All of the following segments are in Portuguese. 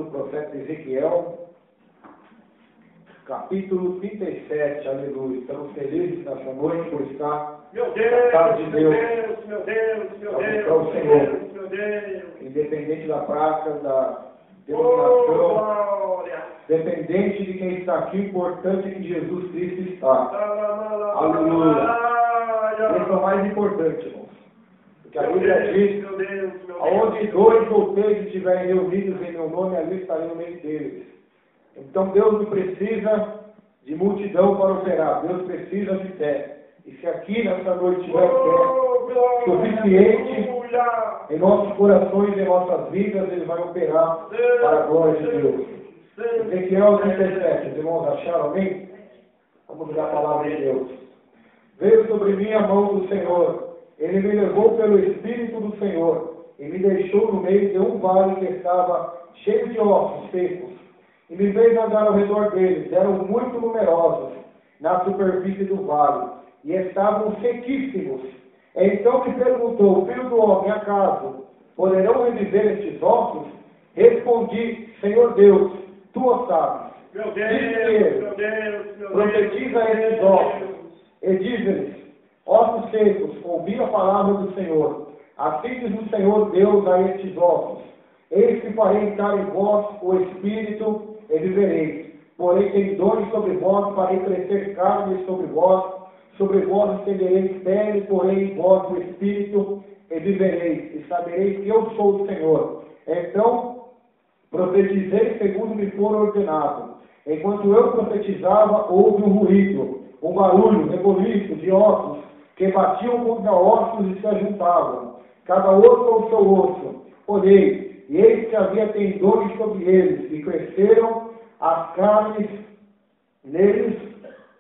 do profeta Ezequiel, capítulo 37, aleluia. Estamos felizes nessa noite por estar na casa de Deus, para o Senhor, independente da praça, da denominação, dependente de quem está aqui, importante é que Jesus Cristo está. Aleluia. Isso é o mais importante, irmãos. Porque a Bíblia diz, aonde dois ou três estiverem reunidos em meu nome, ali estarei no meio deles. Então Deus não precisa de multidão para operar, Deus precisa de fé. E se aqui nessa noite tiver fé suficiente em nossos corações, em nossas vidas, Ele vai operar para a glória de Deus. Ezequiel 37, os irmãos acharam, amém? Vamos ler a palavra de Deus. Veio sobre mim a mão do Senhor, Ele me levou pelo Espírito do Senhor, e me deixou no meio de um vale que estava cheio de ossos secos, e me fez andar ao redor deles. Eram muito numerosos na superfície do vale, e estavam sequíssimos. Então me perguntou: filho do homem, acaso poderão reviver estes ossos? Respondi: Senhor Deus, tu o sabes. Disse-me: profetiza estes ossos, e diz-lhes: ossos secos, ouvi a palavra do Senhor. Assim diz o Senhor Deus a estes ossos: eis que farei entrar em vós o Espírito, e vivereis. Porém tendões sobre vós, farei crescer carne sobre vós estendereis pele, porém em vós o Espírito, e vivereis, e sabereis que eu sou o Senhor. Então profetizei segundo me for ordenado. Enquanto eu profetizava, houve um ruído, um barulho, reboliço de ossos, que batiam contra ossos e se ajuntavam, cada osso ao seu osso. Olhei, e eis que havia tendões sobre eles, e cresceram as carnes neles,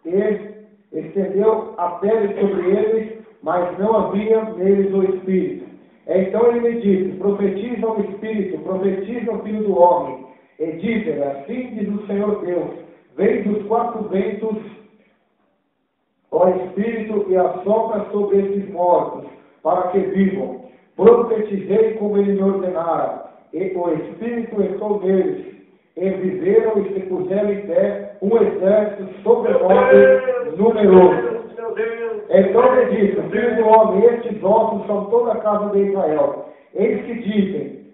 e estendeu a pele sobre eles, mas não havia neles o Espírito. Então ele me disse: profetiza o Espírito, profetiza o Filho do Homem, e diz-lhe: assim diz o Senhor Deus, vem dos quatro ventos, ó Espírito, e assopra sobre esses mortos, para que vivam. Profetizei como ele me ordenara, e o Espírito entrou neles, e viveram e se puseram em pé um exército sobremodo numeroso. Então me disse: filho do homem, estes ossos são toda a casa de Israel. Eles que dizem: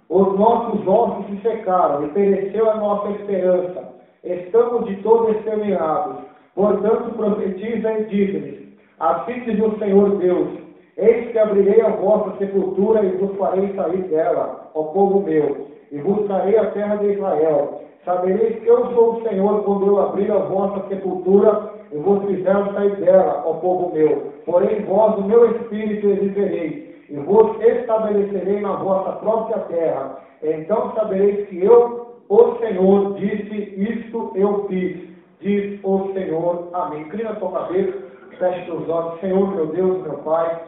os nossos ossos se secaram, e pereceu a nossa esperança. Estamos de todo exterminados. Portanto profetiza e diz-lhes: assim diz o Senhor Deus: eis que abrirei a vossa sepultura e vos farei sair dela, ó povo meu, e vos trarei a terra de Israel. Sabereis que eu sou o Senhor quando eu abrir a vossa sepultura e vos fizer sair dela, ó povo meu. Porém vós o meu Espírito e vivereis, e vos estabelecerei na vossa própria terra. Então sabereis que eu, o Senhor, disse: isto eu fiz, diz o Senhor. Amém. Inclina a tua cabeça, feche teus olhos. Senhor, meu Deus, meu Pai,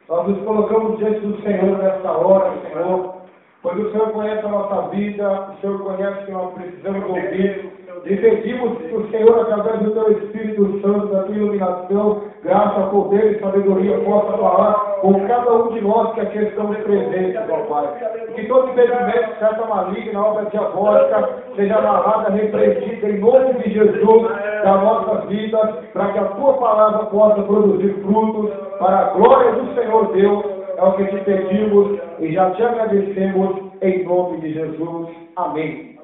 nós nos colocamos diante do Senhor nesta hora, Senhor, pois o Senhor conhece a nossa vida, o Senhor conhece o que nós precisamos ouvir, e pedimos que o Senhor, através do Teu Espírito Santo, da Tua iluminação, graça, poder e sabedoria, possa falar com cada um de nós que aqui estamos presentes, ó Pai. E que todo impedimento, certa maligna, obra diabólica, seja amarrada, repreendida em nome de Jesus, das nossas vidas, para que a Tua palavra possa produzir frutos para a glória do Senhor Deus. É o que te pedimos e já te agradecemos em nome de Jesus. Amém.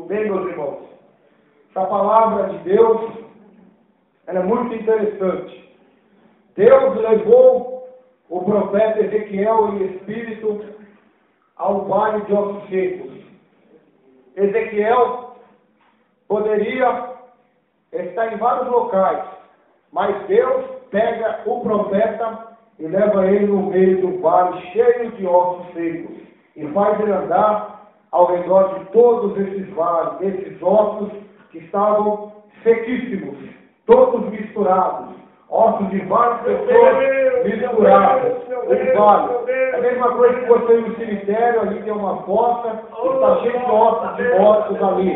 Bem, meus irmãos, essa palavra de Deus, ela é muito interessante. Deus levou o profeta Ezequiel em espírito ao vale de ossos secos. Ezequiel poderia estar em vários locais, mas Deus pega o profeta e leva ele no meio do vale cheio de ossos secos, e faz ele andar ao redor de todos esses vales, esses ossos que estavam sequíssimos, todos misturados, ossos de várias pessoas misturados, um vale. É a mesma coisa que você ir no cemitério, ali tem uma fossa, e está cheio de ossos de mortos ali,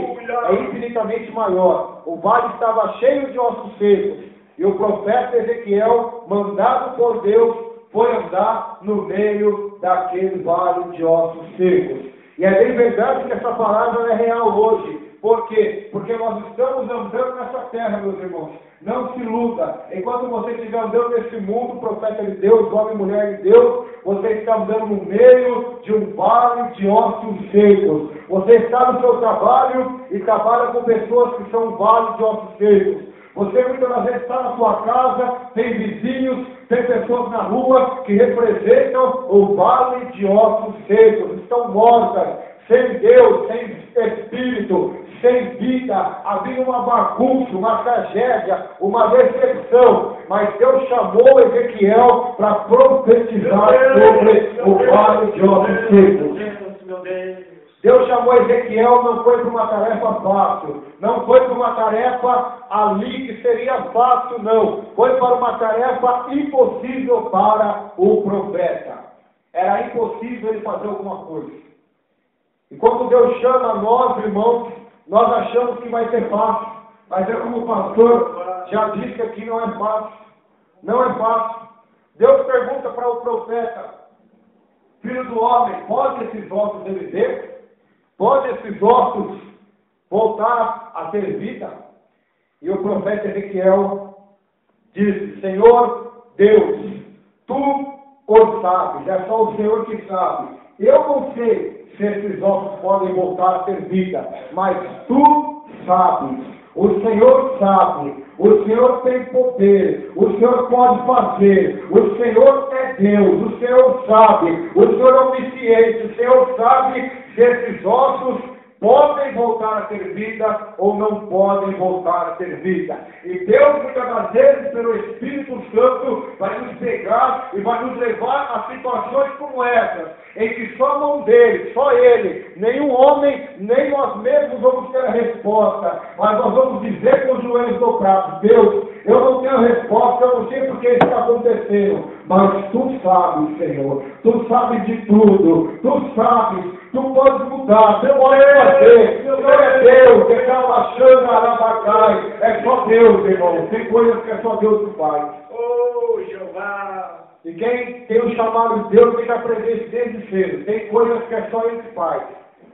é infinitamente maior. O vale estava cheio de ossos secos, e o profeta Ezequiel, mandado por Deus, foi andar no meio daquele vale de ossos secos. E é bem verdade que essa palavra é real hoje. Por quê? Porque nós estamos andando nessa terra, meus irmãos. Não se iluda. Enquanto você estiver andando nesse mundo, profeta de Deus, homem e mulher de Deus, você está andando no meio de um vale de ossos secos. Você está no seu trabalho e trabalha com pessoas que são um vale de ossos secos. Você muitas vezes está na sua casa, tem vizinhos, tem pessoas na rua que representam o vale de ossos secos. Estão mortas, sem Deus, sem Espírito, sem vida, havia uma bagunça, uma tragédia, uma decepção. Mas Deus chamou Ezequiel para profetizar sobre o vale de ossos secos. Deus chamou Ezequiel, não foi para uma tarefa fácil, não foi para uma tarefa ali que seria fácil, não. Foi para uma tarefa impossível para o profeta. Era impossível ele fazer alguma coisa. E quando Deus chama nós, irmãos, nós achamos que vai ser fácil. Mas é como o pastor já disse aqui, não é fácil. Não é fácil. Deus pergunta para o profeta, filho do homem, pode esses ossos viver? Pode esses ossos voltar a ter vida? E o profeta Ezequiel disse, Senhor Deus, tu o sabes, é só o Senhor que sabe. Eu não sei se esses ossos podem voltar a ter vida, mas tu sabes. O Senhor sabe, o Senhor tem poder, o Senhor pode fazer, o Senhor é Deus, o Senhor sabe, o Senhor é onisciente, o Senhor sabe se esses ossos podem voltar a ter vida ou não podem voltar a ter vida. E Deus, muitas das vezes, pelo Espírito Santo, vai nos pegar e vai nos levar a situações como essas, em que só a mão dele, só ele, nenhum homem, nem nós mesmos vamos ter a resposta, mas nós vamos dizer com os joelhos dobrados, Deus, eu não tenho a resposta, eu não sei por que isso está acontecendo, mas tu sabes, Senhor, tu sabes de tudo, tu sabes, tu podes mudar, tu pode fazer, tu é Deus, que está baixando a Arabacai, é só Deus, irmão, tem coisas que é só Deus que faz. Oh, Jeová! E quem tem o chamado de Deus tem que aprender desde cedo. Tem coisas que é só Ele que faz.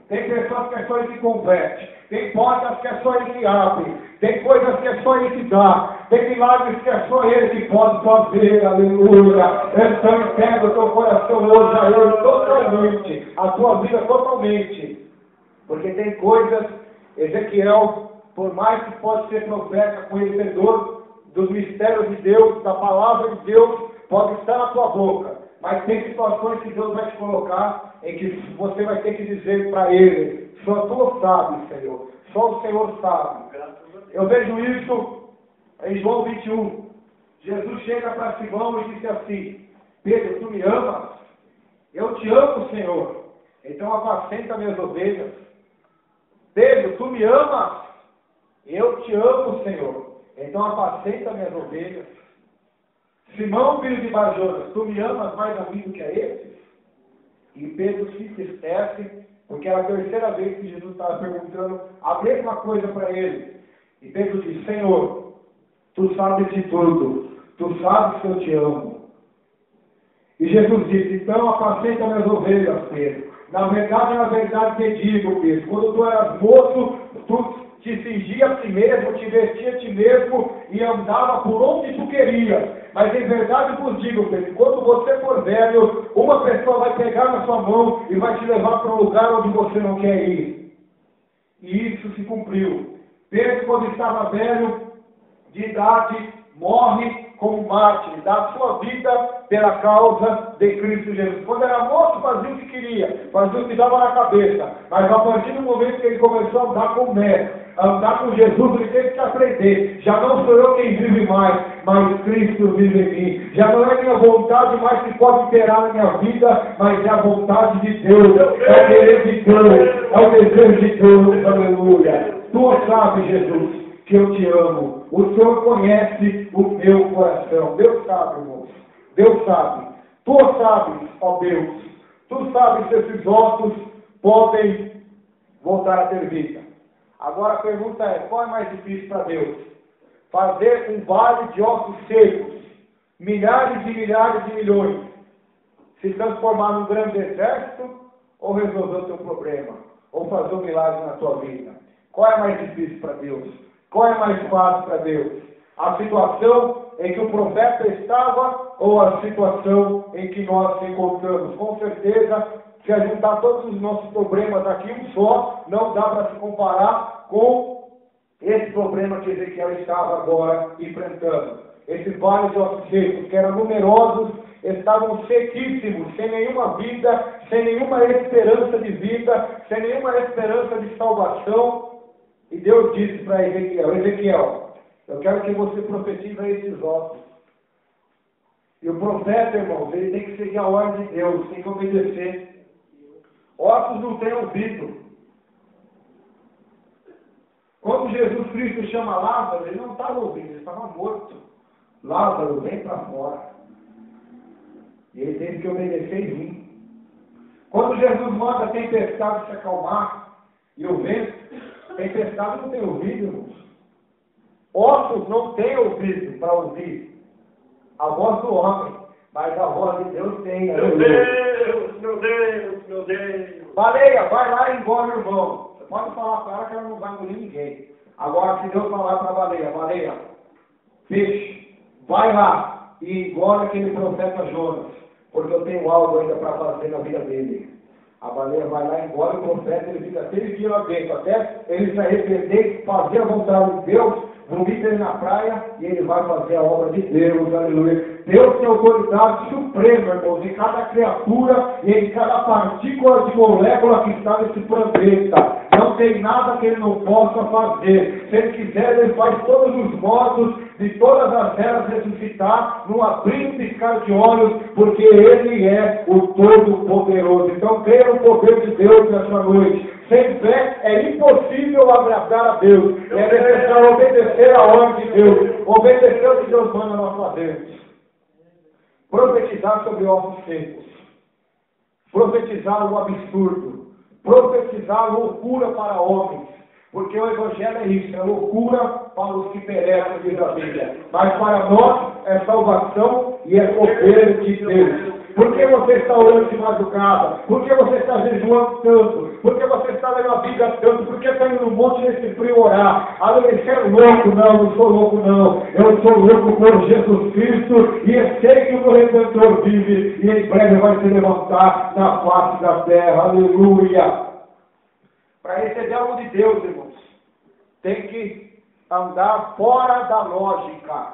Tem pessoas que é só Ele que converte. Tem portas que é só Ele que abre. Tem coisas que é só Ele que dá. Tem milagres que é só Ele que pode fazer. Aleluia. Então entrega o teu coração hoje a Ele totalmente. A tua vida totalmente. Porque tem coisas, Ezequiel, por mais que pode ser profeta, conhecedor dos mistérios de Deus, da palavra de Deus, pode estar na tua boca, mas tem situações que Deus vai te colocar em que você vai ter que dizer para Ele, só tu sabes, Senhor, só o Senhor sabe. Eu vejo isso em João 21. Jesus chega para Simão e disse assim, Pedro, tu me amas? Eu te amo, Senhor, então apacenta minhas ovelhas. Pedro, tu me amas? Eu te amo, Senhor, então apacenta minhas ovelhas. Simão, filho de Barjonas, tu me amas mais a mim do que a esses? E Pedro se entristece, porque era a terceira vez que Jesus estava perguntando a mesma coisa para ele. E Pedro diz, Senhor, tu sabes de tudo, tu sabes que eu te amo. E Jesus disse, então apacenta minhas ovelhas, Pedro. Na verdade te digo, Pedro, quando tu eras moço, tu te cingia a ti mesmo, te vestia a ti mesmo e andava por onde tu querias. Mas em verdade vos digo, Pedro, quando você for velho, uma pessoa vai pegar na sua mão e vai te levar para um lugar onde você não quer ir. E isso se cumpriu. Pedro, quando estava velho, de idade, morre como mártir, dá a sua vida pela causa de Cristo Jesus. Quando era moço, fazia o que queria, fazia o que dava na cabeça. Mas a partir do momento que ele começou a andar com o mestre, a andar com Jesus, ele teve que aprender. Já não sou eu quem vive mais, mas Cristo vive em mim. Já não é minha vontade mais que pode imperar na minha vida, mas é a vontade de Deus, é o querer de Deus, é o desejo de Deus. Aleluia. Tu sabes, Jesus, que eu te amo. O Senhor conhece o meu coração. Deus sabe, irmãos. Deus sabe. Tu sabes, ó Deus. Tu sabes se esses ossos podem voltar a ter vida. Agora a pergunta é, qual é mais difícil para Deus? Fazer um vale de ossos secos, milhares e milhares de milhões, se transformar num grande exército, ou resolver o teu problema, ou fazer um milagre na tua vida? Qual é mais difícil para Deus? Qual é mais fácil para Deus? A situação em que o profeta estava ou a situação em que nós nos encontramos? Com certeza, se a juntar todos os nossos problemas aqui um só, não dá para se comparar com esse problema que Ezequiel estava agora enfrentando. Esses vales de ossos secos, que eram numerosos, estavam sequíssimos, sem nenhuma vida, sem nenhuma esperança de vida, sem nenhuma esperança de salvação. E Deus disse para Ezequiel: Ezequiel, eu quero que você profetize a esses ossos. E o profeta, irmãos, ele tem que seguir a ordem de Deus, tem que obedecer. Ossos não têm ouvido. Quando Jesus Cristo chama Lázaro, ele não estava ouvindo, ele estava morto. Lázaro, vem para fora. E ele teve que obedecer e vir. Quando Jesus manda a tempestade se acalmar, e o vento, tempestade não tem ouvido, irmãos. Ossos não têm ouvido para ouvir a voz do homem, mas a voz de Deus tem. Meu Deus, meu Deus, meu Deus. Baleia, vai lá e engole o irmão. Você pode falar para ela que ela não vai engolir ninguém. Agora, se Deus falar para a baleia, peixe, vai lá e engole aquele profeta Jonas, porque eu tenho algo ainda para fazer na vida dele. A baleia vai lá, engole o profeta, ele fica 3 dias lá dentro, até ele se arrepender, fazer a vontade de Deus, vomita ele na praia e ele vai fazer a obra de Deus, aleluia. Deus tem autoridade suprema, irmãos, em cada criatura e em cada partícula de molécula que está nesse planeta. Não tem nada que ele não possa fazer. Se ele quiser, ele faz todos os mortos de todas as eras ressuscitar num abrir e piscar de olhos, porque ele é o Todo-Poderoso. Então, creia no poder de Deus nessa noite. Sem fé é impossível agradar a Deus. É necessário obedecer a ordem de Deus. Obedecer o que Deus manda nós fazermos. Profetizar sobre ossos secos. Profetizar o absurdo. Profetizar loucura para homens. Porque o Evangelho é isso, é loucura para os que perecem, diz a Bíblia. Mas para nós é salvação e é poder de Deus. Por que você está orando de madrugada? Por que você está jejuando tanto? Por que você está lendo a Bíblia tanto? Por que está indo no monte nesse frio orar? Você é louco? Não sou louco não. Eu sou louco por Jesus Cristo e eu sei que o meu Redentor vive e em breve vai se levantar na face da terra. Aleluia! Para receber algo de Deus, irmãos, tem que andar fora da lógica.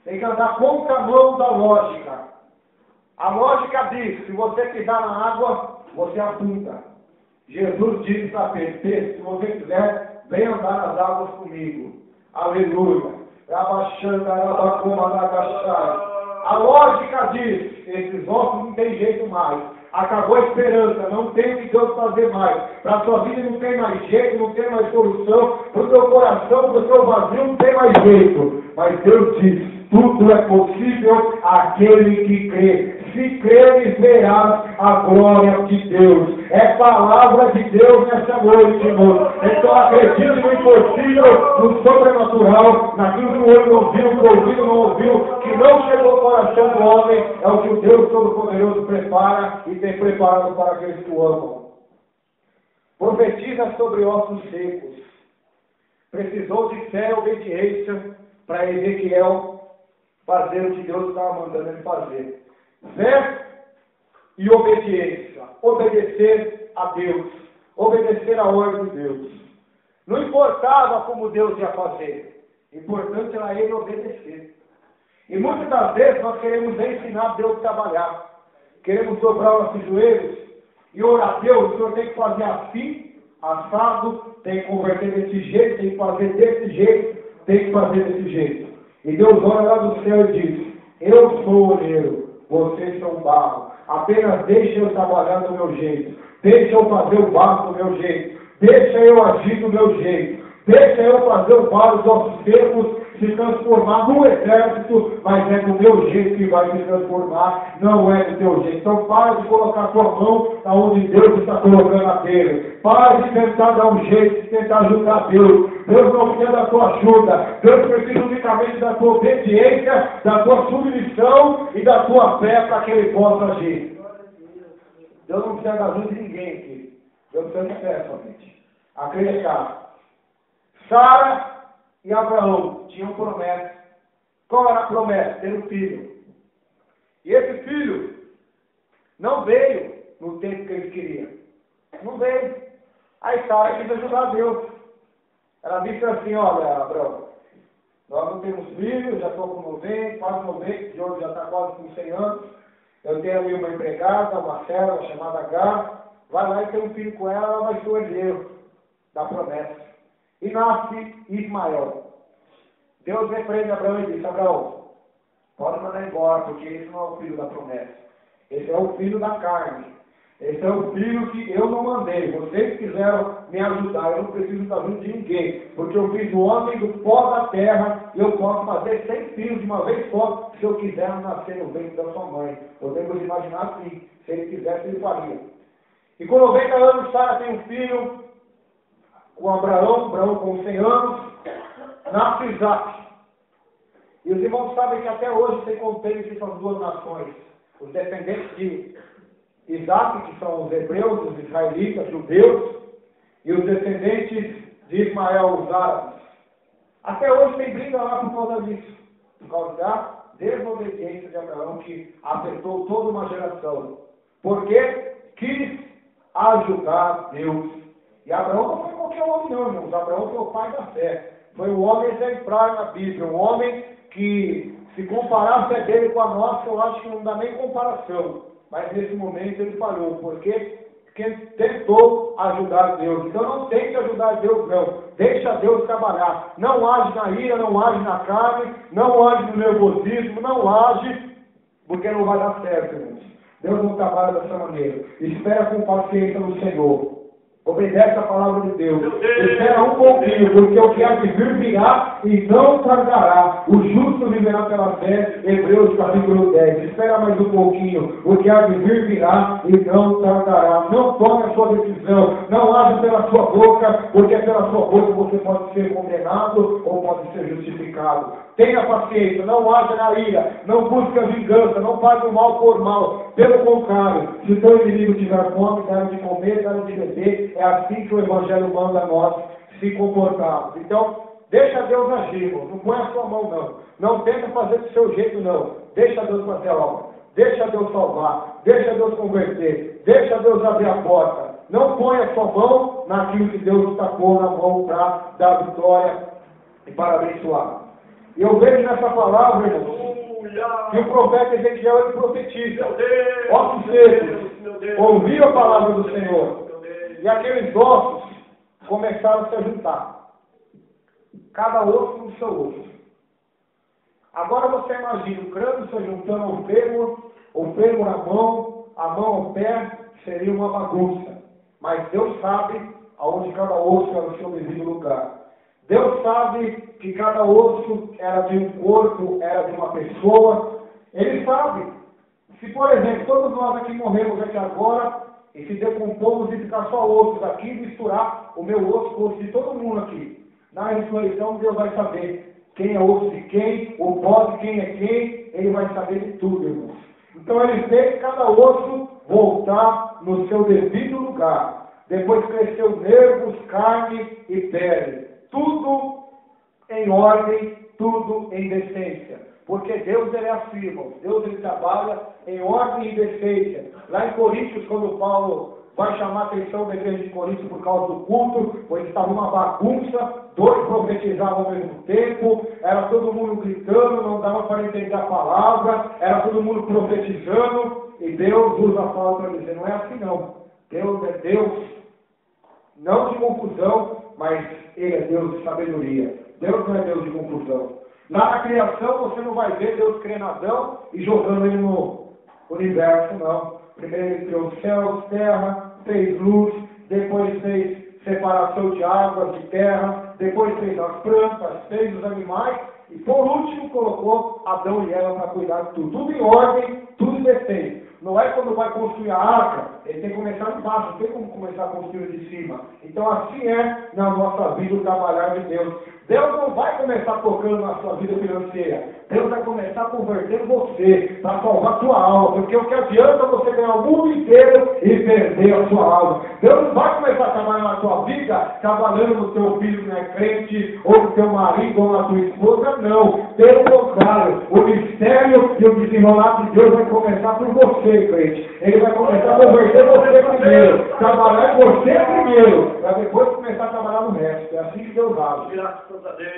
Tem que andar contramão da lógica. A lógica diz, se você pisar na água, você afunda. Jesus disse para Pedro, se você quiser, vem andar nas águas comigo. Aleluia. A lógica diz, esses ossos não tem jeito mais. Acabou a esperança, não tem o que Deus fazer mais. Para a sua vida não tem mais jeito, não tem mais solução. Para o teu coração, para o teu vazio, não tem mais jeito. Mas Deus diz, tudo é possível àquele que crê. Se creres, verás a glória de Deus. É palavra de Deus nessa noite, irmão. Então acredite no impossível, no sobrenatural, naquilo que o olho não viu, que o ouvido não ouviu, que não chegou ao coração do homem. É o que o Deus Todo-Poderoso prepara e tem preparado para aqueles que o amam. Profetiza sobre ossos secos. Precisou de fé e obediência para Ezequiel fazer o que Deus estava mandando ele fazer. Fé e obediência. Obedecer a Deus. Obedecer a ordem de Deus. Não importava como Deus ia fazer. Importante era ele obedecer. E muitas das vezes nós queremos ensinar Deus a trabalhar. Queremos dobrar os nossos joelhos e orar a Deus. O Senhor tem que fazer assim, assado, tem que converter desse jeito, tem que fazer desse jeito, tem que fazer desse jeito. E Deus olha lá do céu e diz, eu sou o olheiro, vocês são barro. Apenas deixe eu trabalhar do meu jeito. Deixa eu fazer o barro do meu jeito. Deixa eu agir do meu jeito. Deixa eu fazer o barro dos ossos secos se transformar num exército, mas é do meu jeito que vai se transformar, não é do teu jeito. Então para de colocar a tua mão aonde Deus está colocando a dele. Para de tentar dar um jeito, de tentar ajudar Deus. Deus não precisa da tua ajuda. Deus precisa unicamente da tua obediência, da tua submissão e da tua fé para que ele possa agir. Deus não precisa da ajuda de ninguém aqui. Deus precisa de fé somente. Acreditar. Sara e Abraão tinham promessa. Qual era a promessa? Ter um filho. E esse filho não veio no tempo que eles queriam. Não veio. Aí Sara quis ajudar Deus. Ela disse assim, olha, Abraão, nós não temos filhos, já estou com 90, quase 90, Diogo já está quase com 100 anos. Eu tenho ali uma empregada, uma serva chamada Agar. Vai lá e tem um filho com ela, ela vai ser o herdeiro da promessa. E nasce Ismael. Deus repreende Abraão e disse, Abraão, pode mandar embora, porque esse não é o filho da promessa. Esse é o filho da carne. Esse é o filho que eu não mandei. Vocês quiseram me ajudar, eu não preciso da ajuda de ninguém. Porque eu fiz o homem do pó da terra e eu posso fazer 100 filhos de uma vez só, se eu quiser nascer no ventre da sua mãe. Podemos imaginar assim, se ele quisesse, ele faria. E com 90 anos, Sara tem um filho com Abraão com 100 anos, nasce Isaac. E os irmãos sabem que até hoje tem contente essas duas nações. Os descendentes de Isaac, que são os hebreus, os israelitas, judeus, e os descendentes de Ismael, os árabes. Até hoje tem briga lá por causa disso, por causa da desobediência de Abraão, que afetou toda uma geração. Porque quis ajudar Deus. E Abraão não foi qualquer homem não, irmãos. Abraão foi o pai da fé. Foi um homem exemplar na Bíblia, um homem que, se comparar a fé dele com a nossa, eu acho que não dá nem comparação. Mas nesse momento ele falhou, porque tentou ajudar Deus. Então não tente ajudar Deus, não. Deixa Deus trabalhar. Não age na ira, não age na carne, não age no nervosismo, não age, porque não vai dar certo, irmãos. Deus não trabalha dessa maneira. Espera com paciência no Senhor. Obedece a palavra de Deus. Espera um pouquinho, porque o que há de vir virá e não tardará. O justo viverá pela fé. Hebreus capítulo 10. Espera mais um pouquinho. O que há de vir virá e não tardará. Não tome a sua decisão. Não age pela sua boca, porque pela sua boca você pode ser condenado ou pode ser justificado. Tenha paciência, não haja na ira, não busque a vingança, não pague o mal por mal. Pelo contrário, se o teu inimigo tiver fome, dá de comer, dá de beber. É assim que o Evangelho manda a nós se comportarmos. Então, deixa Deus agir, irmão. Não põe a sua mão, não. Não tenta fazer do seu jeito, não. Deixa Deus fazer a obra. Deixa Deus salvar. Deixa Deus converter. Deixa Deus abrir a porta. Não põe a sua mão naquilo que Deus tacou na mão para dar vitória e para abençoar. E eu vejo nessa palavra, irmãos, que o profeta Ezequiel ele profetiza. Ossos secos ouviram a palavra do Senhor. E aqueles ossos começaram a se juntar. Cada osso no seu osso. Agora você imagina o crânio se juntando ao fêmur, o fêmur à mão, a mão ao pé, seria uma bagunça. Mas Deus sabe aonde cada osso era o seu devido lugar. Deus sabe que cada osso era de um corpo, era de uma pessoa. Ele sabe. Se, por exemplo, todos nós aqui morremos aqui agora, e se decompomos e ficar só ossos aqui, misturar o meu osso com o osso de todo mundo aqui. Na ressurreição, Deus vai saber quem é osso de quem, o pó de quem é quem, ele vai saber de tudo, irmãos. Então ele fez cada osso voltar no seu devido lugar. Depois cresceu nervos, carne e pele. Tudo em ordem, tudo em decência. Porque Deus ele é assim, irmãos. Deus ele trabalha em ordem e decência. Lá em Coríntios, quando Paulo vai chamar a atenção da igreja de Coríntios por causa do culto, pois estava uma bagunça, dois profetizavam ao mesmo tempo, era todo mundo gritando, não dava para entender a palavra, era todo mundo profetizando, e Deus usa a palavra para dizer, não é assim não. Deus é Deus, não de confusão, mas Ele é Deus de sabedoria. Deus não é Deus de confusão. Lá na criação você não vai ver Deus criando Adão e jogando ele no universo, não. Primeiro ele criou os céus, terra, fez luz, depois fez separação de águas, de terra, depois fez as plantas, fez os animais e por último colocou Adão e Eva para cuidar de tudo. Tudo em ordem, tudo em decência. Não é quando vai construir a arca, ele tem que começar de baixo, não tem como começar a construir de cima. Então assim é na nossa vida o trabalhar de Deus. Deus não vai começar tocando na sua vida financeira. Deus vai começar convertendo você para salvar a sua alma. Porque o que adianta você ganhar o mundo inteiro e perder a sua alma? Deus não vai começar a trabalhar na sua vida, trabalhando no teu filho que não é crente, ou no teu marido, ou na tua esposa, não. Pelo contrário, o mistério e o desenrolar de Deus vai começar por você, crente. Ele vai começar a converter você primeiro, trabalhar em você primeiro, para depois começar a trabalhar no resto. É assim que Deus age. Graças a Deus.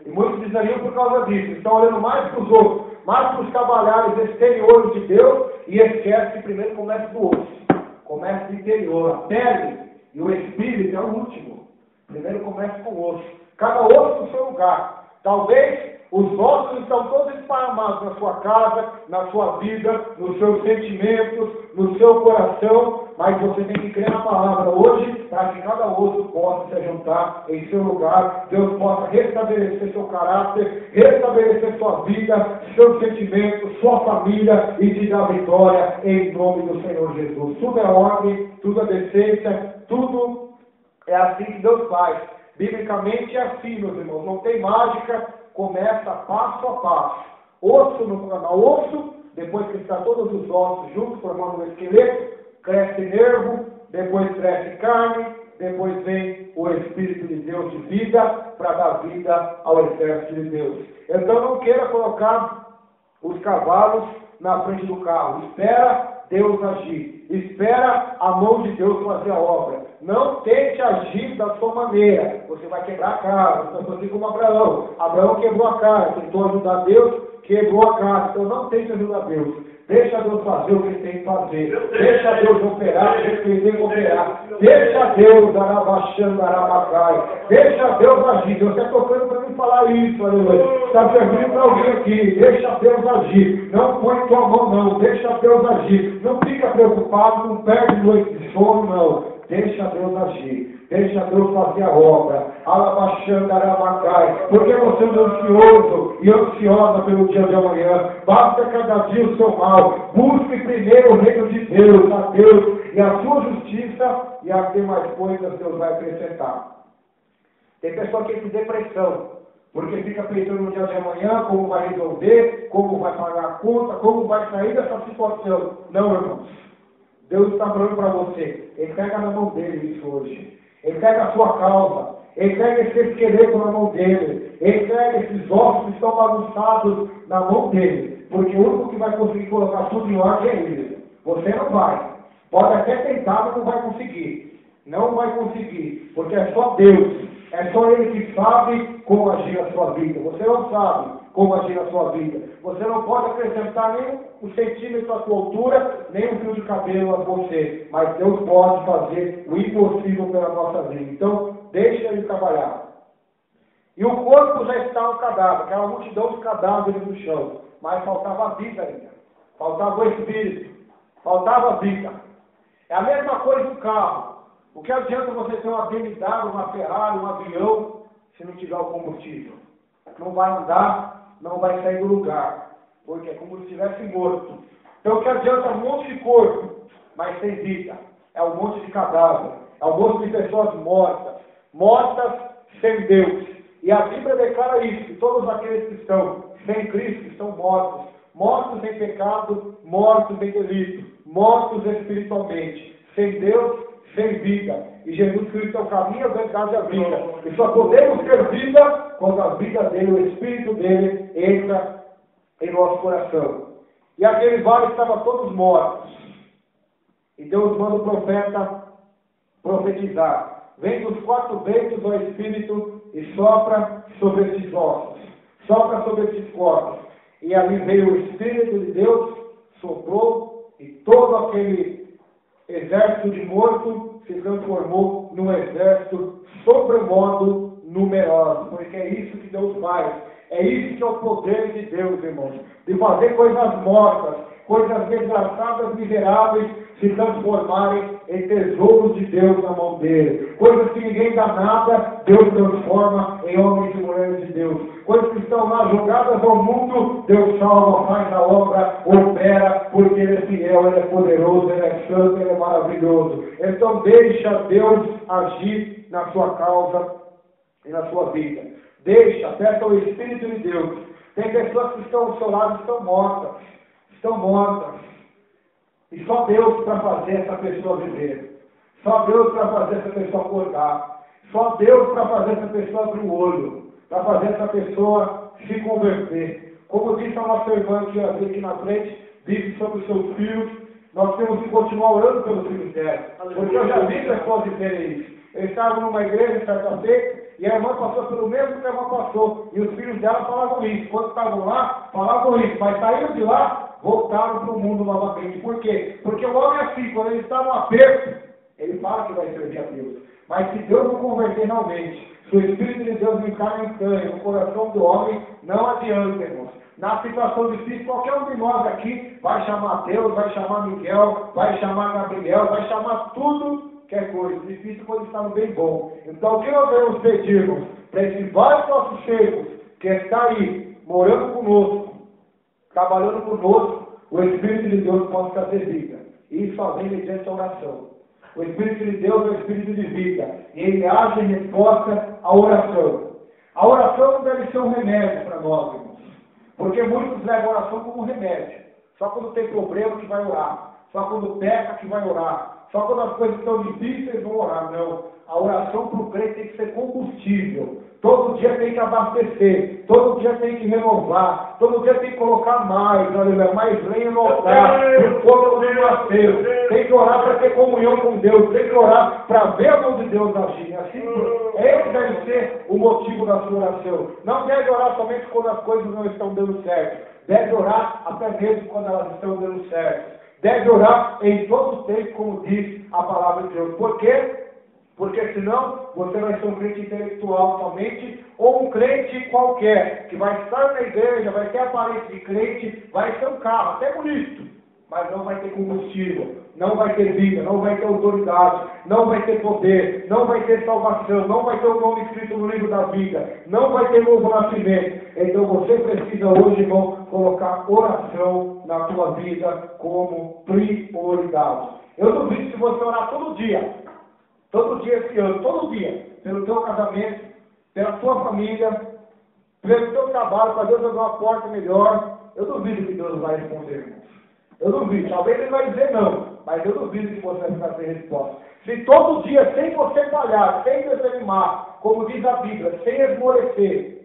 E muitos desanimam por causa disso. Estão olhando mais para os outros, mais para os trabalhares exteriores de Deus, e esquece que primeiro começa do osso. Começa do interior. A pele e o espírito é o último. Primeiro começa com o osso. Cada osso no seu lugar. Talvez os ossos estão todos esparramados na sua casa, na sua vida, nos seus sentimentos, no seu coração, mas você tem que crer na palavra hoje para que cada osso possa se juntar em seu lugar, Deus possa restabelecer seu caráter, restabelecer sua vida, seus sentimentos, sua família e te dar vitória em nome do Senhor Jesus. Tudo é ordem, tudo é decência, tudo é assim que Deus faz. Biblicamente é assim, meus irmãos, não tem mágica, começa passo a passo. Osso no osso, depois que está todos os ossos juntos, formando um esqueleto, cresce nervo, depois cresce carne, depois vem o Espírito de Deus de vida, para dar vida ao exército de Deus. Então não queira colocar os cavalos na frente do carro. Espera Deus agir. Espera a mão de Deus fazer a obra. Não tente agir da sua maneira. Você vai quebrar a cara. Você vai fazer como Abraão. Abraão quebrou a cara. Tentou ajudar Deus, quebrou a cara. Então não tente ajudar Deus. Deixa Deus fazer o que ele tem que fazer. Deixa Deus operar o que ele tem que operar. Deixa Deus arabaxando, arabacai. Deixa Deus agir. Deus está tocando para mim falar isso, aleluia. Está servindo para alguém aqui. Deixa Deus agir. Não põe tua mão, não. Deixa Deus agir. Não fica preocupado, não perde noite de sono, não. Deixa Deus agir. Deixa Deus fazer a obra. Alabaxando, arabacai. Porque você é ansioso e ansiosa pelo dia de amanhã. Basta cada dia o seu mal. Busque primeiro o reino de Deus, a Deus e a sua justiça, e as demais coisas Deus vai acrescentar. Tem pessoa que tem depressão, porque fica pensando no dia de amanhã, como vai resolver, como vai pagar a conta, como vai sair dessa situação. Não, irmãos. Deus está falando para você. Ele pega na mão dele isso hoje. Ele pega a sua causa. Ele pega esse esqueleto na mão dele. Ele pega esses ossos que estão bagunçados na mão dele. Porque o único que vai conseguir colocar tudo em ordem é ele. Você não vai. Pode até tentar, mas não vai conseguir. Não vai conseguir. Porque é só Deus. É só Ele que sabe como agir na sua vida. Você não sabe como agir na sua vida. Você não pode acrescentar nem um centímetro à sua altura, nem um fio de cabelo a você. Mas Deus pode fazer o impossível pela nossa vida. Então, deixa Ele trabalhar. E o corpo já está no cadáver, aquela multidão de cadáveres no chão. Mas faltava a vida ainda. Faltava o espírito. Faltava a vida. É a mesma coisa do carro. O que adianta você ter uma BMW, uma Ferrari, um avião, se não tiver o combustível? Não vai andar, não vai sair do lugar. Porque é como se estivesse morto. Então o que adianta um monte de corpo, mas sem vida? É um monte de cadáver. É um monte de pessoas mortas. Mortas sem Deus. E a Bíblia declara isso, que todos aqueles que estão sem Cristo estão mortos. Mortos em pecado, mortos em delito. Mortos espiritualmente. Sem Deus, sem vida. E Jesus Cristo é o caminho, a verdade e a vida. E só podemos ter vida quando a vida dele, o Espírito dele, entra em nosso coração. E aquele vale estavam todos mortos. E Deus manda o profeta profetizar. Vem dos quatro ventos o Espírito e sopra sobre esses ossos. Sopra sobre esses corpos. E ali veio o Espírito de Deus, soprou, e todo aquele exército de morto se transformou num exército sobremodo numeroso. Porque é isso que Deus faz. É isso que é o poder de Deus, irmãos. De fazer coisas mortas, coisas desgraçadas, miseráveis, se transformarem em tesouros de Deus na mão dele. Coisas que ninguém dá nada, Deus transforma em homens e mulheres de Deus. Coisas que estão lá jogadas ao mundo, Deus salva, faz a obra, opera, porque Ele é fiel, Ele é poderoso, Ele é santo, Ele é maravilhoso. Então deixa Deus agir na sua causa e na sua vida. Deixa, peça ao Espírito de Deus. Tem pessoas que estão ao seu lado e estão mortas. Estão mortas. E só Deus para fazer essa pessoa viver. Só Deus para fazer essa pessoa acordar. Só Deus para fazer essa pessoa abrir o olho. Para fazer essa pessoa se converter. Como disse a nossa irmã que ia vir aqui na frente, disse sobre os seus filhos, nós temos que continuar orando pelos filhos dela. Porque eu já vi pessoas dizerem isso. Eles estavam numa igreja certa feita, e a irmã passou pelo mesmo que a irmã passou. E os filhos dela falavam isso. Quando estavam lá, falavam isso. Mas saindo de lá, voltaram para o mundo novamente. Por quê? Porque o homem é assim, quando ele está no aperto, ele fala que vai servir a Deus. Mas se Deus não converter realmente, se o Espírito de Deus não entrar no coração do homem, não adianta, irmãos. Na situação difícil, qualquer um de nós aqui vai chamar Deus, vai chamar Miguel, vai chamar Gabriel, vai chamar tudo que é coisa. Difícil quando está no bem bom. Então, o que nós devemos pedir para esses vários nossos servos que está aí, morando conosco, trabalhando conosco, o Espírito de Deus pode trazer vida. Isso só vem mediante a oração. O Espírito de Deus é o Espírito de vida. E ele age em resposta à oração. A oração não deve ser um remédio para nós, irmãos. Porque muitos levam a oração como um remédio. Só quando tem problema que vai orar. Só quando peca que vai orar. Só quando as coisas estão difíceis vão orar. Não. A oração para o crente tem que ser combustível. Todo dia tem que abastecer. Todo dia tem que renovar. Todo dia tem que colocar mais. Mais lenha no altar. O fogo do nascer. Tem que orar para ter comunhão com Deus. Tem que orar para ver a mão de Deus agir. Assim, esse deve ser o motivo da sua oração. Não deve orar somente quando as coisas não estão dando certo. Deve orar até mesmo quando elas estão dando certo. Deve orar em todo o tempo, como diz a palavra de Deus. Por quê? Porque senão você vai ser um crente intelectual somente, ou um crente qualquer, que vai estar na igreja, vai ter aparência de crente, vai ser um carro, até bonito, mas não vai ter combustível, não vai ter vida, não vai ter autoridade, não vai ter poder, não vai ter salvação, não vai ter o nome escrito no livro da vida, não vai ter novo nascimento. Então você precisa hoje, irmão, colocar oração na tua vida como prioridade. Eu duvido se você orar todo dia esse ano, todo dia, pelo teu casamento, pela tua família, pelo teu trabalho, para Deus abrir uma porta melhor, eu duvido que Deus vai responder, irmãos. Eu duvido, talvez Ele vai dizer não, mas eu duvido que você vai ficar sem resposta. Se todo dia, sem você falhar, sem desanimar, como diz a Bíblia, sem esmorecer,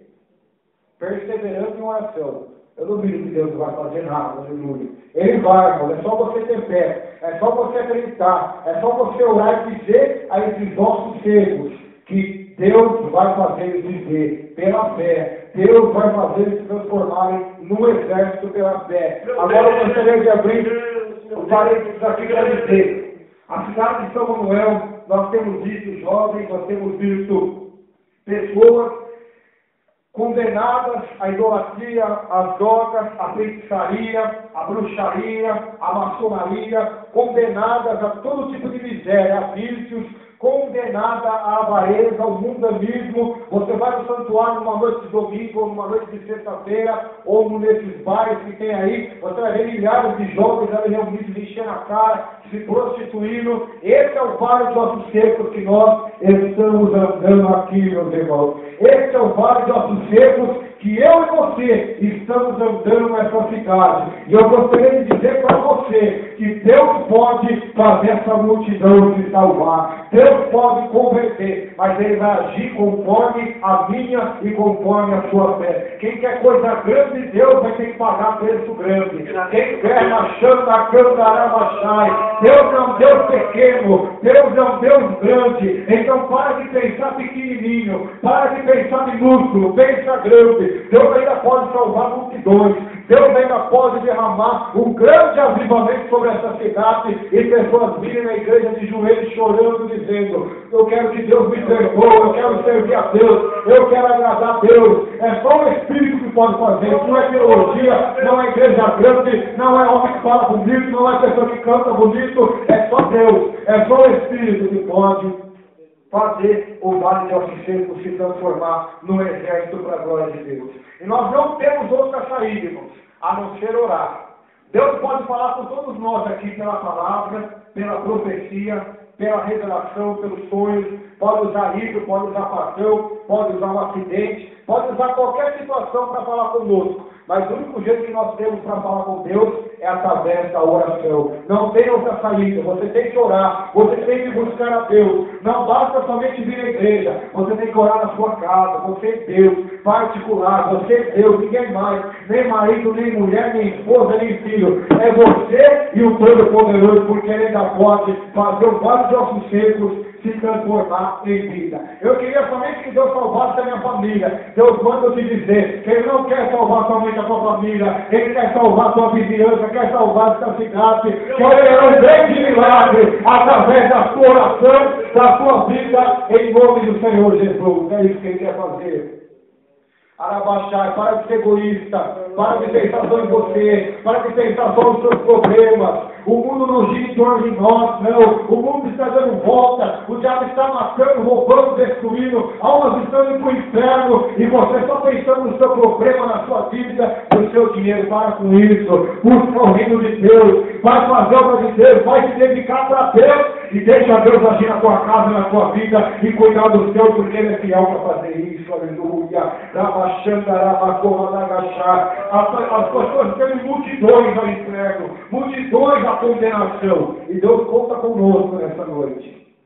perseverando em oração, eu duvido que Deus vai fazer nada, aleluia. Ele vai, irmão, é só você ter fé, é só você acreditar, é só você orar e dizer a esses nossos servos que Deus vai fazer eles viver pela fé. Deus vai fazer eles se transformarem num exército pela fé. Agora eu gostaria de abrir o parênteses aqui para dizer. A cidade de São Manuel, nós temos visto jovens, nós temos visto pessoas condenadas à idolatria, às drogas, à feitiçaria, à bruxaria, à maçonaria, condenadas a todo tipo de miséria, a vícios, condenada à avareza, ao mundanismo. Você vai no santuário numa noite de domingo, ou numa noite de sexta-feira, ou nesses bares que tem aí, você vai ver milhares de jovens ali reunidos, enchendo a cara, se prostituindo. Esse é o vale de ossos secos que nós estamos andando aqui, meus irmãos. Esse é o vale de ossos secos que eu e você estamos andando nessa cidade. E eu gostaria de dizer para você que Deus pode fazer essa multidão se salvar. Deus pode converter, mas Ele vai agir conforme a minha e conforme a sua fé. Quem quer coisa grande de Deus vai ter que pagar preço grande. Quem quer na chanta, cantará machai. Deus é um Deus pequeno, Deus é um Deus grande. Então para de pensar pequenininho, para de pensar minúsculo, pensa grande. Deus ainda pode salvar multidões. Deus ainda pode derramar um grande avivamento sobre essa cidade e pessoas virem na igreja de joelhos chorando, dizendo: eu quero que Deus me perdoe, eu quero servir a Deus, eu quero agradar a Deus. É só o Espírito que pode fazer. Isso não é teologia, não é igreja grande, não é homem que fala bonito, não é pessoa que canta bonito, é só Deus, é só o Espírito que pode fazer o vale de ossos secos se transformar num exército para a glória de Deus. E nós não temos outra saída, irmãos, a não ser orar. Deus pode falar com todos nós aqui pela palavra, pela profecia, pela revelação, pelos sonhos, pode usar isso, pode usar paixão, pode usar um acidente, pode usar qualquer situação para falar conosco. Mas o único jeito que nós temos para falar com Deus é através da oração. Não tem outra saída. Você tem que orar. Você tem que buscar a Deus. Não basta somente vir à igreja. Você tem que orar na sua casa. Você é Deus. Particular. Você é Deus. Ninguém mais. Nem marido, nem mulher, nem esposa, nem filho. É você e o Todo-Poderoso. Porque Ele ainda pode fazer os vários ossos secos se transformar em vida. Eu queria somente que Deus salvasse a minha família. Deus manda te dizer que Ele não quer salvar somente a tua família, Ele quer salvar a tua vizinhança, quer salvar a tua cidade, quer um grande milagre através da sua oração, da sua vida, em nome do Senhor Jesus. É isso que Ele quer fazer. Arabaxai, para de ser egoísta, para de pensar só em você, para de pensar só nos seus problemas. O mundo não gira em torno de nós, não. O mundo está dando volta, o diabo está matando, roubando, destruindo, almas estão indo para o inferno, e você só pensando no seu problema, na sua dívida, no seu dinheiro. Para com isso, busca o reino de Deus, vai fazer a obra de Deus, vai se dedicar para Deus, e deixa Deus agir na tua casa, na tua vida, e cuidar do céu, porque Ele é fiel para fazer isso. Aleluia. As pessoas têm multidões ao inferno, multidões à condenação, e Deus conta conosco nessa noite.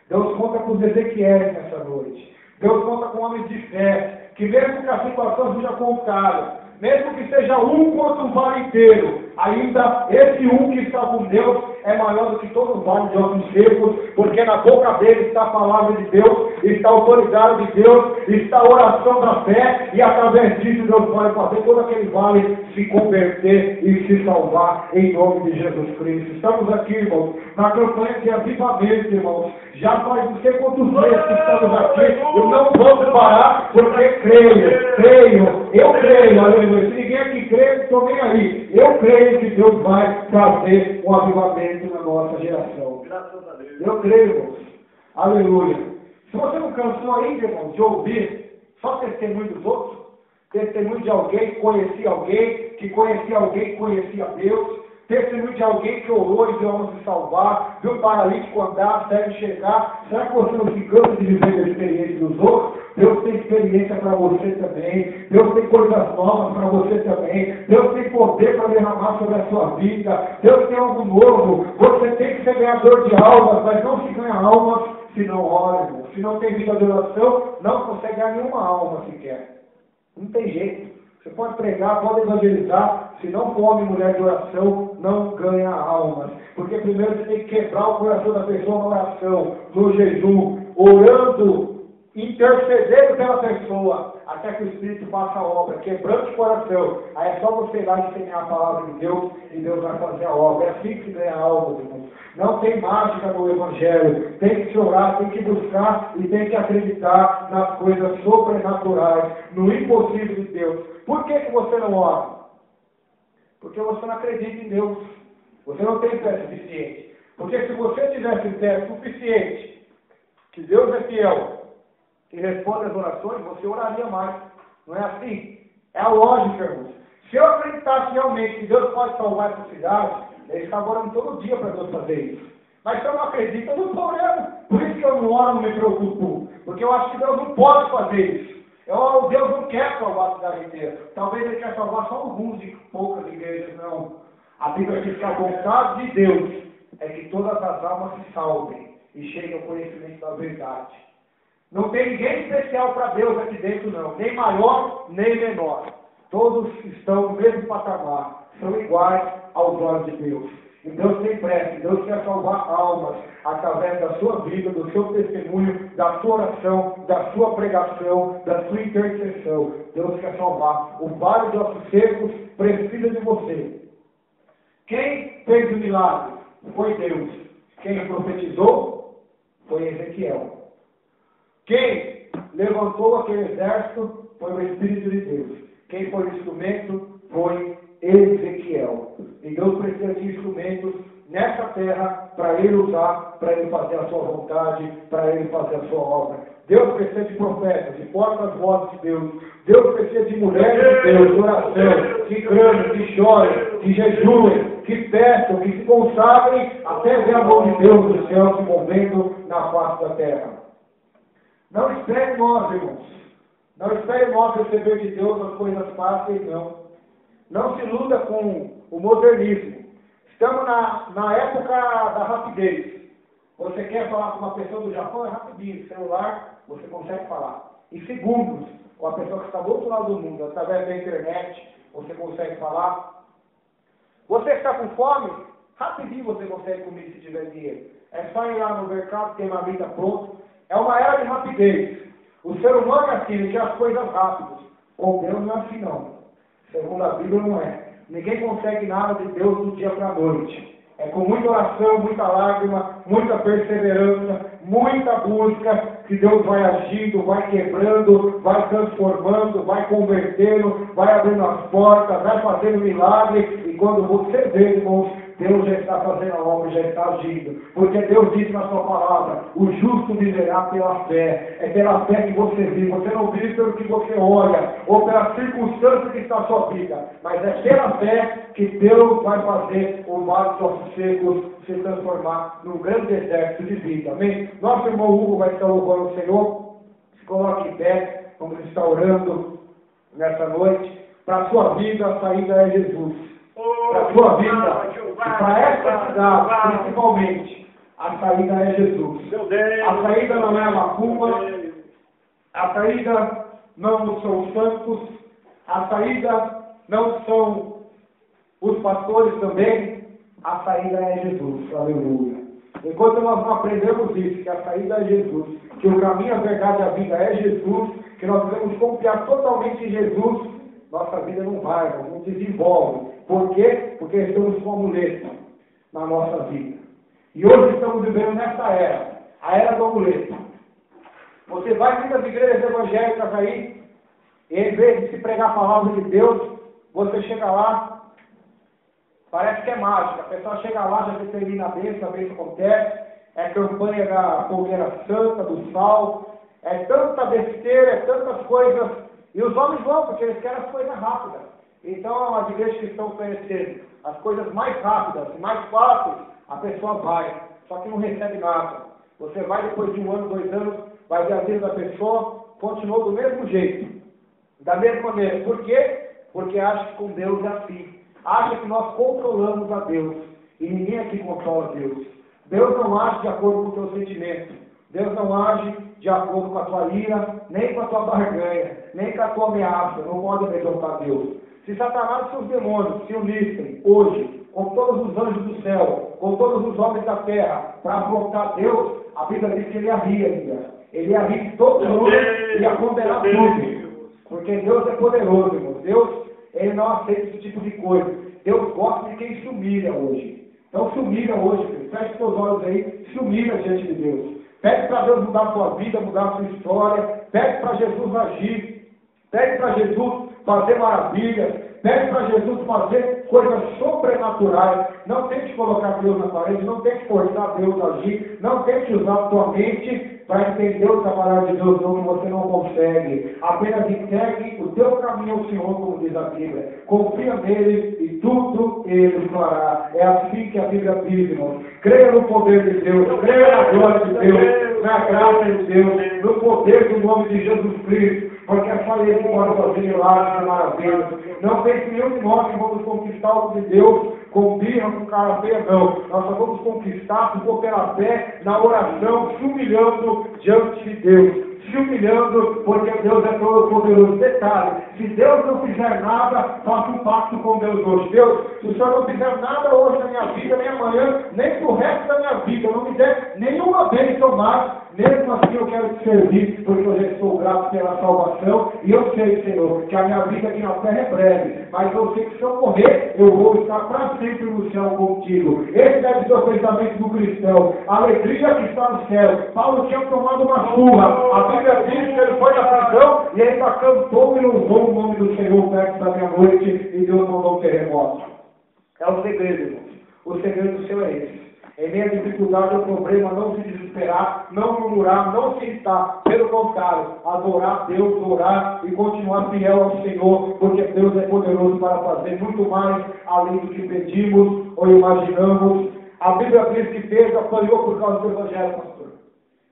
Deus conta com os Ezequiéis nessa noite. Deus conta com homens de fé, que mesmo que a situação seja contrária, mesmo que seja um contra o vale inteiro, ainda esse um que está com Deus é maior do que todo o vale de ossos secos, porque na boca dele está a palavra de Deus, está a autoridade de Deus, está a oração da fé, e através disso Deus vai fazer todo aquele vale se converter e se salvar em nome de Jesus Cristo. Estamos aqui, irmãos, na campanha de avivamento, irmãos. Já faz não sei quantos meses que estamos aqui, e não vamos parar, porque creio, eu creio, aleluia. Se ninguém aqui crê, estou nem aí. Eu creio que Deus vai trazer um avivamento na nossa geração. Graças a Deus. Eu creio, irmãos. Aleluia. Se você não cansou ainda, irmãos, de ouvir só testemunho dos outros, testemunho de alguém que conhecia alguém que conhecia Deus, testemunho de alguém que orou e deu alma se salvar, viu o paralítico andar, segue chegar. Será que você não se cansa de viver a experiência dos outros? Deus tem experiência para você também. Deus tem coisas novas para você também. Deus tem poder para derramar sobre a sua vida. Deus tem algo novo. Você tem que ser ganhador de almas, mas não se ganha almas se não ora, irmão. Se não tem vida de oração, não consegue ganhar nenhuma alma sequer. Não tem jeito. Você pode pregar, pode evangelizar, se não for homem e mulher de oração, não ganha almas. Porque primeiro você tem que quebrar o coração da pessoa na oração, no jejum, orando, intercedendo pela pessoa, até que o Espírito faça a obra, quebrando o coração. Aí é só você ir lá ensinar a palavra de Deus, e Deus vai fazer a obra. É assim que se ganha almas, irmãos. Não tem mágica no Evangelho. Tem que se orar, tem que buscar e tem que acreditar nas coisas sobrenaturais, no impossível de Deus. Por que você não ora? Porque você não acredita em Deus. Você não tem fé suficiente. Porque se você tivesse fé suficiente, que Deus é fiel e responde às orações, você oraria mais. Não é assim? É a lógica, irmãos. Se eu acreditasse realmente que Deus pode salvar essa cidade, ele está orando todo dia para Deus fazer isso. Mas se eu não acredito, eu não estou orando. Por isso que eu não oro, não me preocupo. Porque eu acho que Deus não pode fazer isso. Deus não quer salvar a cidade inteira. Talvez Ele quer salvar só alguns de poucas igrejas, não. A Bíblia diz que a vontade de Deus é que todas as almas se salvem e cheguem ao conhecimento da verdade. Não tem ninguém especial para Deus aqui dentro, não. Nem maior, nem menor. Todos estão no mesmo patamar. São iguais aos olhos de Deus. E Deus tem pressa. Deus quer salvar almas através da sua vida, do seu testemunho, da sua oração, da sua pregação, da sua intercessão. Deus quer salvar. O vale de ossos secos precisa de você. Quem fez o milagre? Foi Deus. Quem profetizou? Foi Ezequiel. Quem levantou aquele exército? Foi o Espírito de Deus. Quem foi o instrumento? Foi Ezequiel. E Deus precisa de instrumentos nessa terra para Ele usar, para Ele fazer a sua vontade, para Ele fazer a sua obra. Deus precisa de profetas, de portas-vozes de Deus. Deus precisa de mulheres de Deus, de oração, que clamem, que chorem, que jejuem, que peçam, que se consagrem até ver a mão de Deus do céu se movendo na face da terra. Não espere nós, irmãos. Não espere nós receber de Deus as coisas fáceis, não. Não se iluda com o modernismo. Estamos na época da rapidez. Você quer falar com uma pessoa do Japão, é rapidinho. Celular, você consegue falar. Em segundos, com a pessoa que está do outro lado do mundo, através da internet, você consegue falar. Você está com fome? Rapidinho você consegue comer se tiver dinheiro. É só ir lá no mercado, ter uma vida pronta. É uma era de rapidez. O ser humano é assim, ele quer as coisas rápidas. Com Deus não é assim não. Segundo a Bíblia não é. Ninguém consegue nada de Deus do dia para a noite. É com muita oração, muita lágrima, muita perseverança, muita busca, que Deus vai agindo, vai quebrando, vai transformando, vai convertendo, vai abrindo as portas, vai fazendo milagre. E quando você vê, irmãos, Deus já está fazendo a obra, já está agindo. Porque Deus disse na sua palavra, o justo viverá pela fé. É pela fé que você vive. Você não vive pelo que você olha, ou pela circunstância que está a sua vida. Mas é pela fé que Deus vai fazer o mar dos ossos secos se transformar num grande exército de vida. Amém? Nosso irmão Hugo vai estar louvando o Senhor. Se coloque em pé, vamos estar orando nessa noite. Para a sua vida, a saída é Jesus. Para a sua vida, e para essa cidade, principalmente, a saída é Jesus. A saída não é a macumba, a saída não são os santos, a saída não são os pastores também, a saída é Jesus. Aleluia. Enquanto nós não aprendemos isso, que a saída é Jesus, que o caminho, a verdade e a vida é Jesus, que nós devemos confiar totalmente em Jesus, nossa vida não vai, não desenvolve. Por quê? Porque estamos com amuleto na nossa vida. E hoje estamos vivendo nessa era, a era do amuleto. Você vai em muitas igrejas evangélicas aí, e em vez de se pregar a palavra de Deus, você chega lá, parece que é mágica. A pessoa chega lá, já determina a bênção acontece, é campanha da fogueira santa, do sal, é tanta besteira, é tantas coisas. E os homens vão, porque eles querem as coisas rápidas. Então, as igrejas que estão oferecendo as coisas mais rápidas, mais fáceis, a pessoa vai, só que não recebe nada. Você vai depois de 1 ano, 2 anos, vai ver a vida da pessoa, continuou do mesmo jeito, da mesma maneira. Por quê? Porque acha que com Deus é assim. Acha que nós controlamos a Deus. E ninguém aqui controla Deus. Deus não age de acordo com o teu sentimento. Deus não age de acordo com a tua ira, nem com a tua barganha, nem com a tua ameaça. Não pode amedrontar Deus. Se Satanás e seus demônios se unissem hoje, com todos os anjos do céu, com todos os homens da terra, para afrontar Deus, a Bíblia diz que ele ia rir ainda. Ele ia rir de todo mundo e ia condenar tudo. Porque Deus é poderoso, irmão. Deus, ele não aceita esse tipo de coisa. Deus gosta de quem se humilha hoje. Então se humilha hoje, filho. Feche seus olhos aí, se humilha diante de Deus. Pede para Deus mudar a sua vida, mudar a sua história. Pede para Jesus agir. Pede para Jesus fazer maravilhas. Pede para Jesus fazer coisas sobrenaturais. Não tente colocar Deus na parede. Não tente forçar Deus a agir. Não tente usar a tua mente para entender o trabalho de Deus, não, que você não consegue. Apenas entregue o teu caminho ao Senhor, como diz a Bíblia. Confia nele e tudo ele fará. É assim que a Bíblia diz, irmãos. Creia no poder de Deus, creia na glória de Deus, na graça de Deus, no poder do nome de Jesus Cristo. Porque é só ele que pode fazer milagres e maravilhas. Não pense nenhum de nós que vamos conquistar algo de Deus com birra, com cara feia, não. Nós só vamos conquistar se for pela fé, na oração, se humilhando diante de Deus. Se humilhando, porque Deus é todo poderoso. Detalhe, se Deus não fizer nada, faça um pacto com Deus hoje. Deus, se o Senhor não fizer nada hoje na minha vida, nem amanhã, nem pro resto da minha vida, não me der nenhuma bênção mais, mesmo assim eu quero te servir, porque eu já estou grato pela salvação, e eu sei, Senhor, que a minha vida aqui na terra é breve, mas eu sei que se eu morrer, eu vou estar para sempre no céu contigo. Esse deve ser o pensamento do cristão, a alegria que está no céu. Paulo tinha tomado uma surra, a Bíblia diz que ele foi na prisão, e ainda cantou e louvou o nome do Senhor perto da meia-noite, e Deus mandou um terremoto. É o segredo, irmãos. O segredo do Senhor é esse. Em meio à dificuldade ou problema, não se desesperar, não murmurar, não se irritar. Pelo contrário, adorar Deus, orar e continuar fiel ao Senhor, porque Deus é poderoso para fazer muito mais além do que pedimos ou imaginamos. A Bíblia diz que Pedro apanhou por causa do Evangelho, pastor.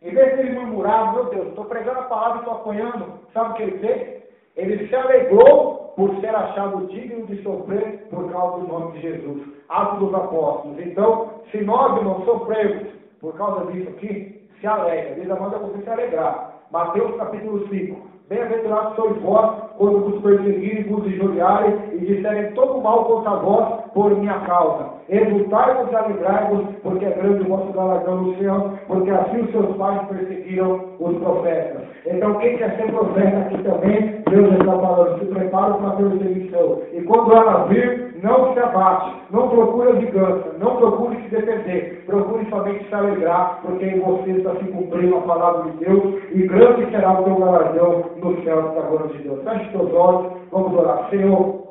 Em vez de ele murmurar, meu Deus, estou pregando a palavra e estou apanhando, sabe o que ele fez? Ele se alegrou por ser achado digno de sofrer por causa do nome de Jesus. Atos dos Apóstolos. Então, se nós, irmãos, sofremos por causa disso aqui, se alegra. Deus manda você se alegrar. Mateus capítulo 5. Bem-aventurados sois vós, quando vos perseguirem, vos injuriarem e disserem todo mal contra vós por minha causa. Exultai-vos e alegrai-vos, porque é grande o vosso galardão no céu, porque assim os seus pais perseguiram os profetas. Então, quem quer ser profeta aqui também, Deus está falando, se prepara para a perseguição. E quando ela vir, não se abate, não procure a vingança, não procure se defender, procure somente se alegrar, porque em você está se cumprindo a palavra de Deus, e grande será o teu galardão no céu da glória de Deus. Feche teus olhos, vamos orar. Senhor,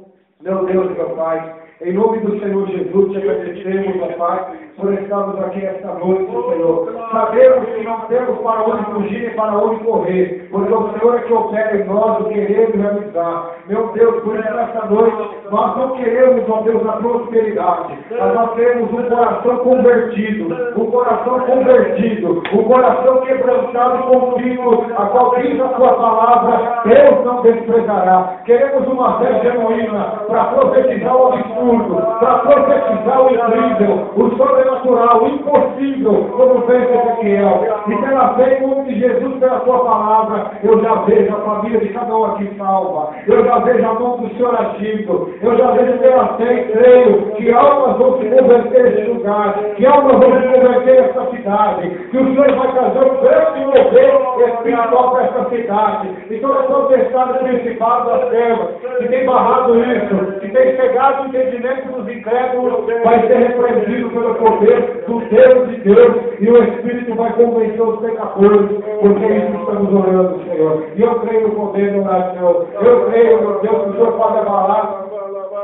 meu Deus e meu Pai, em nome do Senhor Jesus, te agradecemos, ó Pai, por estarmos aqui esta noite, Senhor. Sabemos que não temos para onde fugir e para onde correr, porque o Senhor é que opera em nós o querer e realizar. Meu Deus, por isso nesta noite, nós não queremos, ó Deus, a prosperidade, mas nós queremos um coração convertido, um coração quebrantado e contigo, a qual diz a tua palavra, Deus não desprezará. Queremos uma fé genuína para profetizar o absurdo, para profetizar o incrível, o sobrenatural, o impossível, como fez Ezequiel. E pela fé em nome de Jesus, pela tua palavra, eu já vejo a família de cada um aqui salva. Eu já vejo a mão do Senhor agindo. Eu já vejo pela fé e creio que almas vão se converter nesse lugar, que almas vão se converter nessa cidade, que o Senhor vai trazer um grande mover espiritual para essa cidade. Então é todo o estado principal das trevas, que tem barrado isso, que tem cegado o entendimento dos incrédulos, vai ser repreendido pelo poder do Deus de Deus, e o Espírito vai convencer os pecadores, porque é isso que estamos orando, Senhor. E eu creio no poder da oração. Eu creio, meu Deus, que o Senhor pode abalar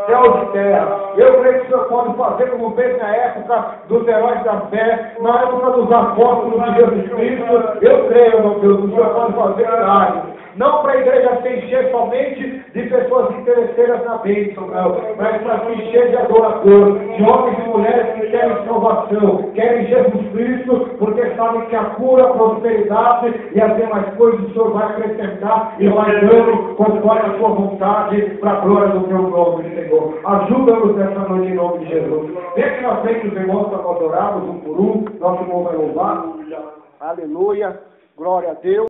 céus e terra. Eu creio que o Senhor pode fazer como fez na época dos heróis da fé, na época dos apóstolos de Jesus Cristo. Eu creio, meu Deus, que o Senhor pode fazer milagres. Não para a igreja se encher somente de pessoas interesseiras na bênção, não, mas para se encher de adorador, de homens e mulheres que querem salvação, querem Jesus Cristo, porque sabem que a cura, a prosperidade e as demais coisas o Senhor vai acrescentar e vai dando conforme a sua vontade para a glória do teu nome, Senhor. Ajuda-nos nessa noite em nome de Jesus. Deixe na frente os irmãos para nós orarmos um por um, nosso irmão vai louvar. Aleluia, glória a Deus.